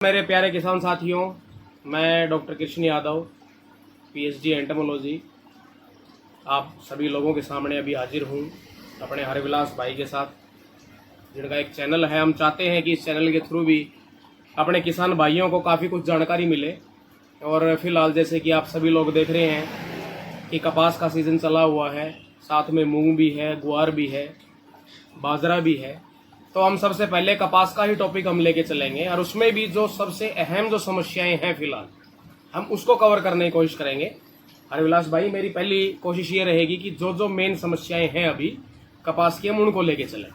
मेरे प्यारे किसान साथियों, मैं doctor Krishna Yadav, PhD entomology, आप सभी लोगों के सामने अभी हाजिर हूँ अपने हरविलास भाई के साथ, जिनका एक चैनल है। हम चाहते हैं कि इस चैनल के थ्रू भी अपने किसान भाइयों को काफ़ी कुछ जानकारी मिले। और फिलहाल जैसे कि आप सभी लोग देख रहे हैं कि कपास का सीज़न चला हुआ है, साथ में मूंग भी है, ग्वार भी है, बाजरा भी है। तो हम सबसे पहले कपास का ही टॉपिक हम लेके चलेंगे और उसमें भी जो सबसे अहम जो समस्याएं हैं फिलहाल हम उसको कवर करने की कोशिश करेंगे। हरविलास भाई, मेरी पहली कोशिश ये रहेगी कि जो जो मेन समस्याएं हैं अभी कपास की, हम उनको लेके चलें।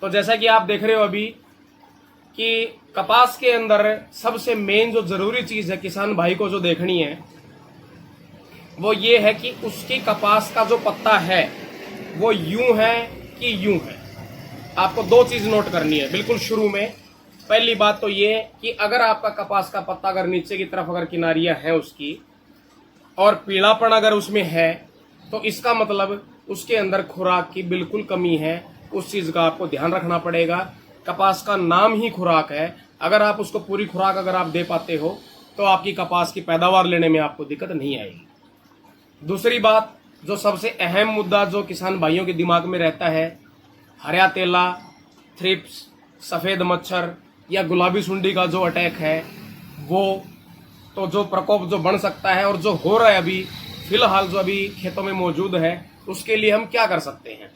तो जैसा कि आप देख रहे हो अभी कि कपास के अंदर सबसे मेन जो जरूरी चीज है किसान भाई को जो देखनी है वो ये है कि उसकी कपास का जो पत्ता है वो यूं है कि यूं है। आपको दो चीज नोट करनी है बिल्कुल शुरू में। पहली बात तो ये कि अगर आपका कपास का पत्ता अगर नीचे की तरफ अगर किनारियां हैं उसकी और पीलापन अगर उसमें है तो इसका मतलब उसके अंदर खुराक की बिल्कुल कमी है। उस चीज का आपको ध्यान रखना पड़ेगा। कपास का नाम ही खुराक है। अगर आप उसको पूरी खुराक अगर आप दे पाते हो तो आपकी कपास की पैदावार लेने में आपको दिक्कत नहीं आएगी। दूसरी बात, जो सबसे अहम मुद्दा जो किसान भाइयों के दिमाग में रहता है, हरा तेला, थ्रिप्स, सफेद मच्छर या गुलाबी सुंडी का जो अटैक है वो तो जो प्रकोप जो बन सकता है और जो हो रहा है अभी फिलहाल जो अभी खेतों में मौजूद है, उसके लिए हम क्या कर सकते हैं।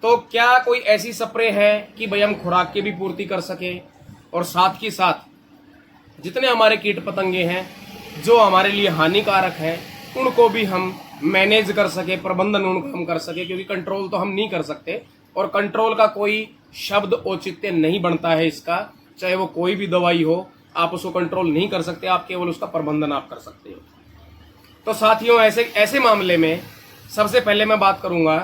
तो क्या कोई ऐसी स्प्रे है कि भाई हम खुराक की भी पूर्ति कर सके और साथ ही साथ जितने हमारे कीट पतंगे हैं जो हमारे लिए हानिकारक हैं उनको भी हम मैनेज कर सके, प्रबंधन उनको हम कर सके। क्योंकि कंट्रोल तो हम नहीं कर सकते और कंट्रोल का कोई शब्द औचित्य नहीं बनता है इसका। चाहे वो कोई भी दवाई हो, आप उसको कंट्रोल नहीं कर सकते, आप केवल उसका प्रबंधन आप कर सकते हो। तो साथियों, ऐसे मामले में सबसे पहले मैं बात करूंगा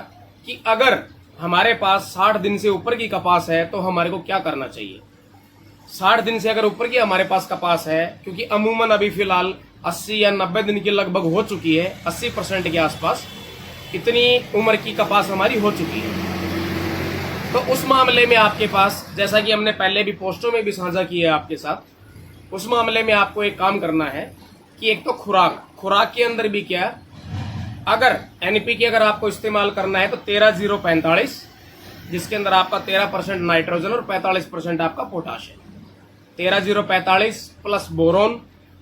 कि अगर हमारे पास 60 दिन से ऊपर की कपास है तो हमारे को क्या करना चाहिए। 60 दिन से अगर ऊपर की हमारे पास कपास है, क्योंकि अमूमन अभी फिलहाल 80 या 90 दिन की लगभग हो चुकी है, 80% के आसपास इतनी उम्र की कपास हमारी हो चुकी है। तो उस मामले में आपके पास, जैसा कि हमने पहले भी पोस्टों में भी साझा किया है आपके साथ, उस मामले में आपको एक काम करना है कि एक तो खुराक के अंदर भी क्या, अगर एनपीके अगर आपको इस्तेमाल करना है तो 13-0-45, जिसके अंदर आपका 13% नाइट्रोजन और 45% आपका पोटाश है। 13-0-45 plus boron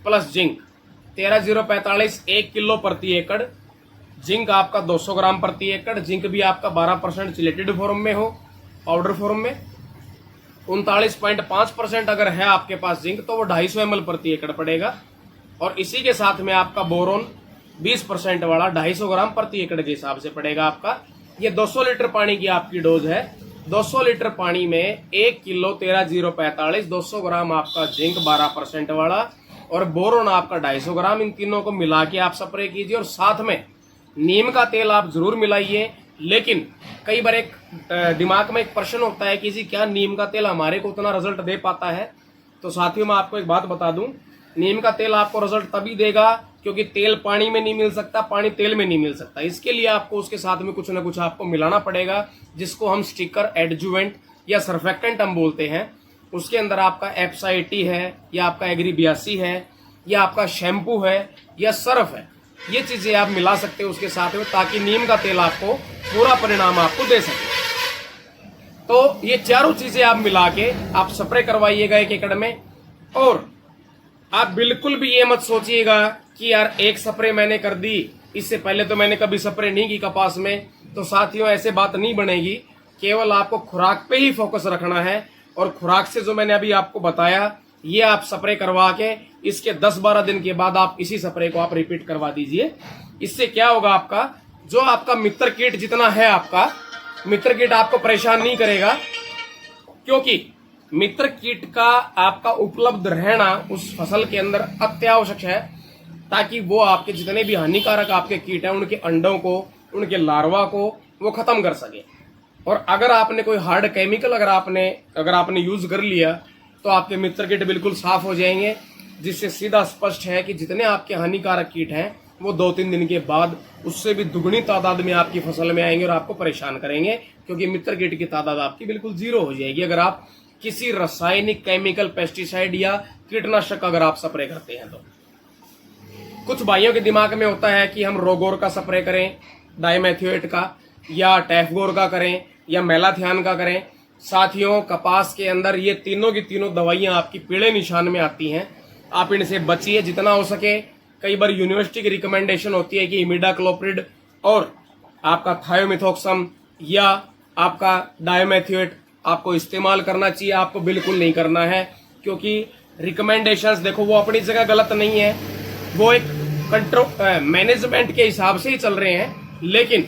plus zinc. 13-0-45 1 kilo प्रति एकड़, जिंक आपका 200 ग्राम प्रति एकड़। जिंक भी आपका 12% चिलेटेड फॉर्म में हो, पाउडर फॉर्म में। 39.5% अगर है आपके पास जिंक तो वो 250 ml प्रति एकड़ पड़ेगा। और इसी के साथ में आपका बोरोन 20% वाला 250 ग्राम प्रति एकड़ के हिसाब से पड़ेगा आपका। ये 200 लीटर पानी की आपकी डोज है। 200 लीटर पानी में 1 किलो 13-0-45, 200 ग्राम आपका जिंक 12% वाला और बोरोन आपका 250 ग्राम, इन तीनों को मिला के आप स्प्रे कीजिए। और साथ में नीम का तेल आप जरूर मिलाइए। लेकिन कई बार एक दिमाग में एक प्रश्न होता है कि जी क्या नीम का तेल हमारे को उतना रिजल्ट दे पाता है। तो साथियों, मैं आपको एक बात बता दूं, नीम का तेल आपको रिजल्ट तभी देगा क्योंकि तेल पानी में नहीं मिल सकता, पानी तेल में नहीं मिल सकता। इसके लिए आपको उसके साथ में कुछ ना कुछ आपको मिलाना पड़ेगा, जिसको हम स्टिकर, एडजुवेंट या सर्फेक्टेंट हम बोलते हैं। उसके अंदर आपका एप्साइटी है या आपका एग्री 82 है या आपका शैम्पू है या सर्फ है। ये चीजें आप मिला सकते हो उसके साथ में, ताकि नीम का तेल आपको पूरा परिणाम आपको दे सके। तो ये चारों चीजें आप मिला के आप स्प्रे करवाइएगा 1 एकड़ में। और आप बिल्कुल भी ये मत सोचिएगा कि यार एक स्प्रे मैंने कर दी, इससे पहले तो मैंने कभी स्प्रे नहीं की कपास में। तो साथियों, ऐसे बात नहीं बनेगी। केवल आपको खुराक पे ही फोकस रखना है और खुराक से जो मैंने अभी आपको बताया ये आप स्प्रे करवा के इसके 10-12 दिन के बाद आप इसी स्प्रे को आप रिपीट करवा दीजिए। इससे क्या होगा, आपका जो आपका मित्र कीट जितना है, आपका मित्र कीट आपको परेशान नहीं करेगा। क्योंकि मित्र कीट का आपका उपलब्ध रहना उस फसल के अंदर अत्यावश्यक है, ताकि वो आपके जितने भी हानिकारक आपके कीट हैं उनके अंडों को, उनके लार्वा को वो खत्म कर सके। और अगर आपने कोई हार्ड केमिकल अगर आपने यूज कर लिया तो आपके मित्र कीट बिल्कुल साफ हो जाएंगे, जिससे सीधा स्पष्ट है कि जितने आपके हानिकारक कीट हैं वो 2-3 दिन के बाद उससे भी दुगनी तादाद में आपकी फसल में आएंगे और आपको परेशान करेंगे। क्योंकि मित्र कीट की तादाद आपकी बिल्कुल 0 हो जाएगी अगर आप किसी रासायनिक, केमिकल, पेस्टिसाइड या कीटनाशक अगर आप स्प्रे करते हैं तो। कुछ भाइयों के दिमाग में होता है कि हम रोगोर का स्प्रे करें, डाइमेथोएट का, या टैफगोर का करें, या मेलाथियान का करें। साथियों, कपास के अंदर ये तीनों की तीनों दवाइयां आपकी पीले निशान में आती हैं। आप इनसे बचिए जितना हो सके। कई बार यूनिवर्सिटी की रिकमेंडेशन होती है कि इमिडाक्लोप्रिड और आपका थायोमिथोक्सम या आपका डाइमेथोएट आपको इस्तेमाल करना चाहिए। आपको बिल्कुल नहीं करना है, क्योंकि रिकमेंडेशंस देखो वो अपनी जगह गलत नहीं है, वो एक कंट्रोल मैनेजमेंट के हिसाब से ही चल रहे हैं। लेकिन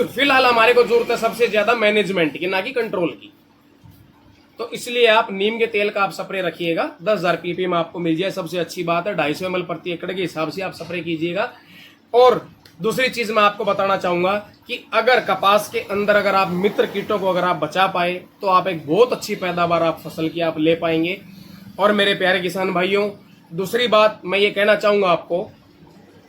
फिलहाल हमारे को जरूरत है सबसे ज्यादा मैनेजमेंट की, ना कि कंट्रोल की। तो इसलिए आप नीम के तेल का आप स्प्रे रखिएगा। 10,000 ppm में आपको मिल जाए, सबसे अच्छी बात है। 250 ml प्रति एकड़ के हिसाब से आप स्प्रे कीजिएगा। और दूसरी चीज मैं आपको बताना चाहूंगा कि अगर कपास के अंदर अगर आप मित्र कीटों को अगर आप बचा पाए तो आप एक बहुत अच्छी पैदावार आप फसल की आप ले पाएंगे। और मेरे प्यारे किसान भाइयों, दूसरी बात मैं ये कहना चाहूंगा आपको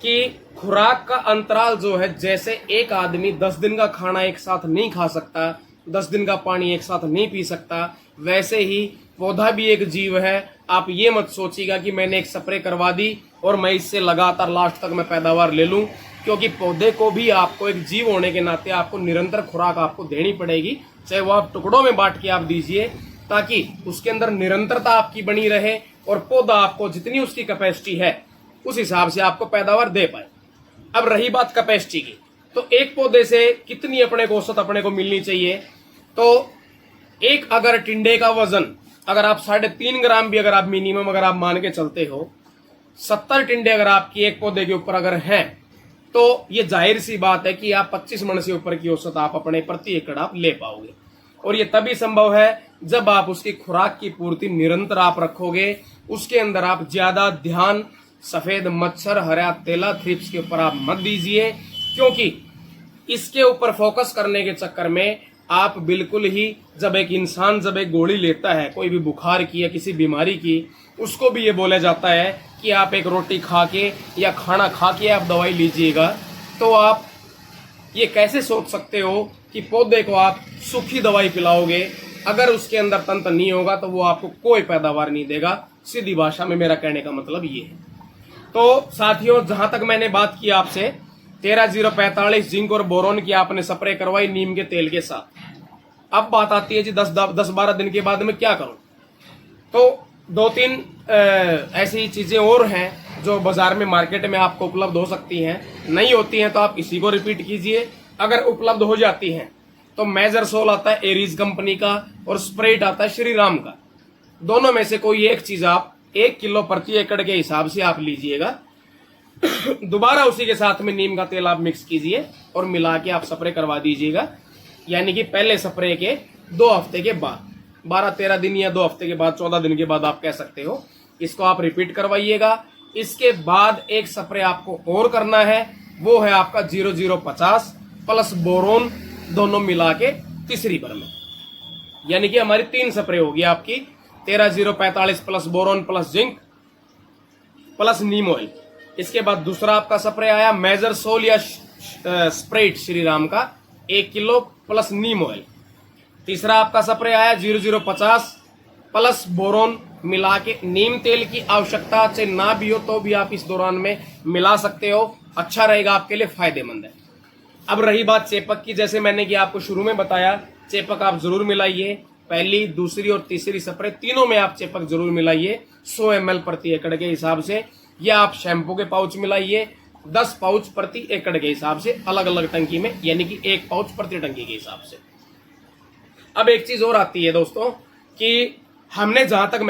कि खुराक का अंतराल जो है, जैसे एक आदमी 10 दिन का खाना एक साथ नहीं खा सकता, 10 दिन का पानी एक साथ नहीं पी सकता, वैसे ही पौधा भी एक जीव है। आप ये मत सोचिएगा कि मैंने एक स्प्रे करवा दी और मैं इससे लगातार लास्ट तक मैं पैदावार ले लूं, क्योंकि पौधे को भी आपको एक जीव होने के नाते आपको निरंतर खुराक आपको देनी पड़ेगी। चाहे वो आप टुकड़ों में बांट के आप दीजिए, ताकि उसके अंदर निरंतरता आपकी बनी रहे और पौधा आपको जितनी उसकी कैपेसिटी है उस हिसाब से आपको पैदावार दे पाए। अब रही बात कैपेसिटी की, तो एक पौधे से कितनी अपने को औसत अपने को मिलनी चाहिए। तो एक अगर टिंडे का वजन अगर आप 3.5 ग्राम भी अगर आप मिनिमम अगर आप मान के चलते हो, 70 टिंडे अगर आपकी एक पौधे के ऊपर अगर हैं, तो ये जाहिर सी बात है कि आप 25 मन से ऊपर की औसत आप अपने प्रति एकड़ आप ले पाओगे। और ये तभी संभव है जब आप उसकी खुराक की पूर्ति निरंतर आप रखोगे। उसके अंदर आप ज्यादा ध्यान सफेद मच्छर, हरा तेला, थ्रिप्स के ऊपर आप मत दीजिए, क्योंकि इसके ऊपर फोकस करने के चक्कर में आप बिल्कुल ही, जब एक इंसान जब एक गोली लेता है कोई भी बुखार की या किसी बीमारी की, उसको भी ये बोला जाता है कि आप एक रोटी खा के या खाना खा के आप दवाई लीजिएगा। तो आप ये कैसे सोच सकते हो कि पौधे को आप सूखी दवाई पिलाओगे, अगर उसके अंदर तंत्र नहीं होगा तो वो आपको कोई पैदावार नहीं देगा। सीधी भाषा में मेरा कहने का मतलब ये है। तो साथियों, जहां तक मैंने बात की आपसे 13-045 जिंक और बोरोन की आपने स्प्रे करवाई नीम के तेल के साथ। अब बात आती है जी 10-12 दिन के बाद मैं क्या करूं। तो 2-3 ऐसी चीजें और हैं जो बाजार में मार्केट में आपको उपलब्ध हो सकती हैं। नहीं होती हैं तो आप इसी को रिपीट कीजिए। अगर उपलब्ध हो जाती हैं तो मेजरसोल आता है एरीज कंपनी का और स्प्रेट आता है श्री राम का। दोनों में से कोई एक चीज आप 1 किलो प्रति एकड़ के हिसाब से आप लीजिएगा। दोबारा उसी के साथ में नीम का तेल आप मिक्स कीजिए और मिला के आप स्प्रे करवा दीजिएगा। यानी कि पहले स्प्रे के 2 हफ्ते के बाद, 12-13 दिन या 2 हफ्ते के बाद, 14 दिन के बाद आप कह सकते हो, इसको आप रिपीट करवाइएगा। इसके बाद एक स्प्रे आपको और करना है, वो है आपका 0050 प्लस बोरोन, दोनों मिला के तीसरी बार में। यानी कि हमारी 3 स्प्रे होगी आपकी, 13-045 plus boron plus zinc plus neem oil. इसके बाद दूसरा आपका स्प्रे आया मेजरसोल या स्प्रेट श्री राम का 1 किलो प्लस नीम ऑयल। तीसरा आपका स्प्रे आया 0050 प्लस बोरोन मिला के। नीम तेल की आवश्यकता से ना भी हो तो भी आप इस दौरान में मिला सकते हो, अच्छा रहेगा, आपके लिए फायदेमंद है। अब रही बात चेपक की, जैसे मैंने कि आपको शुरू में बताया, चेपक आप जरूर मिलाइए। पहली, दूसरी और तीसरी स्प्रे तीनों में आप चेपक जरूर मिलाइए 100 ml प्रति एकड़ के हिसाब से, या आप शैम्पू के पाउच मिलाइए 10 पाउच प्रति एकड़ के हिसाब से अलग अलग टंकी में, यानी कि 1 पाउच प्रति टंकी के हिसाब से। अब एक चीज और आती है दोस्तों कि हमने जहां तक